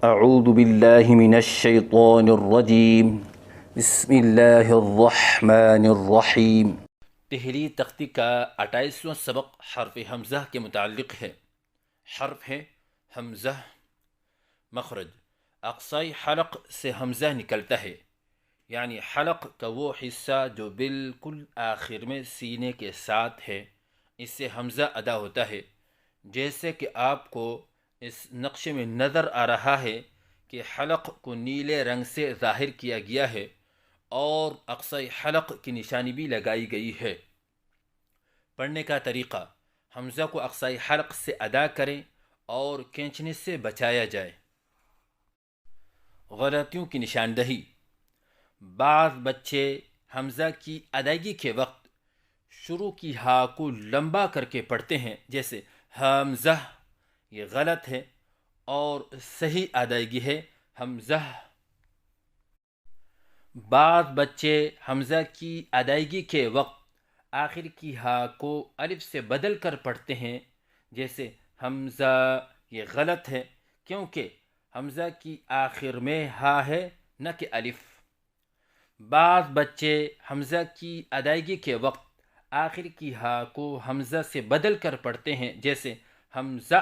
اعوذ باللہ من الشیطان الرجیم بسم اللہ الرحمن الرحیم۔ پہلی تختی کا 28واں سبق حرف حمزہ کے متعلق ہے۔ حرف ہے حمزہ، مخرج اقصائی حلق سے حمزہ نکلتا ہے، یعنی حلق کا وہ حصہ جو بالکل آخر میں سینے کے ساتھ ہے، اس سے حمزہ ادا ہوتا ہے۔ جیسے کہ آپ کو اس نقشے میں نظر آ رہا ہے کہ حلق کو نیلے رنگ سے ظاہر کیا گیا ہے اور اقصائی حلق کی نشانی بھی لگائی گئی ہے۔ پڑھنے کا طریقہ: حمزہ کو اقصائی حلق سے ادا کریں اور کھینچنے سے بچایا جائے۔ غلطیوں کی نشاندہی: بعض بچے حمزہ کی ادائیگی کے وقت شروع کی ہا کو لمبا کر کے پڑھتے ہیں، جیسے حمزہ، یہ غلط ہے اور صحیح ادائیگی ہے حمزہ۔ بعض بچے حمزہ کی ادائیگی کے وقت آخر کی ہا کو الف سے بدل کر پڑھتے ہیں، جیسے حمزہ، یہ غلط ہے کیونکہ حمزہ کی آخر میں ہا ہے نہ کہ الف۔ بعض بچے حمزہ کی ادائیگی کے وقت آخر کی ہا کو حمزہ سے بدل کر پڑھتے ہیں، جیسے حمزہ،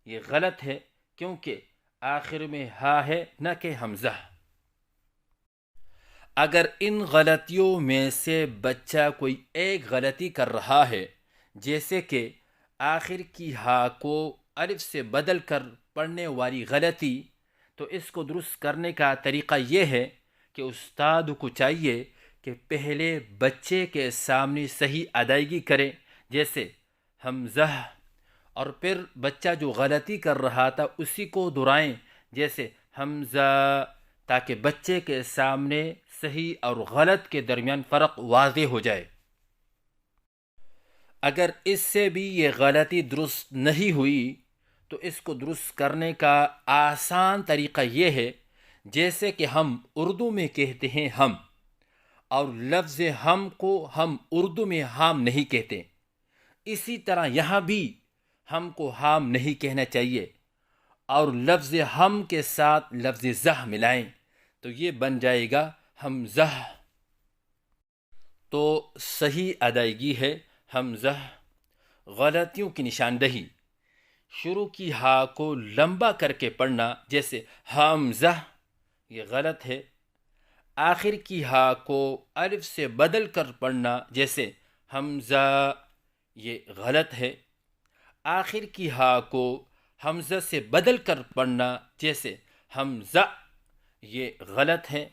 یہ غلط ہے کیونکہ آخر میں ہا ہے نہ کہ حمزہ۔ اگر ان غلطیوں میں سے بچہ کوئی ایک غلطی کر رہا ہے، جیسے کہ آخر کی ہا کو الف سے بدل کر پڑھنے والی غلطی، تو اس کو درست کرنے کا طریقہ یہ ہے کہ استاد کو چاہیے کہ پہلے بچے کے سامنے صحیح ادائیگی کرے، جیسے حمزہ، اور پھر بچہ جو غلطی کر رہا تھا اسی کو دہرائیں، جیسے حمزہ، تاکہ بچے کے سامنے صحیح اور غلط کے درمیان فرق واضح ہو جائے۔ اگر اس سے بھی یہ غلطی درست نہیں ہوئی تو اس کو درست کرنے کا آسان طریقہ یہ ہے، جیسے کہ ہم اردو میں کہتے ہیں ہم، اور لفظ ہم کو ہم اردو میں ہام نہیں کہتے، اسی طرح یہاں بھی ہم کو ہام نہیں کہنا چاہیے اور لفظ ہم کے ساتھ لفظ زہ ملائیں تو یہ بن جائے گا حمزہ۔ تو صحیح ادائیگی ہے حمزہ۔ غلطیوں کی نشاندہی: شروع کی ہا کو لمبا کر کے پڑھنا، جیسے حمزہ، یہ غلط ہے۔ آخر کی ہا کو الف سے بدل کر پڑھنا، جیسے حمزہ، یہ غلط ہے۔ آخر کی ہا کو حمزہ سے بدل کر پڑھنا، جیسے حمزہ، یہ غلط ہے۔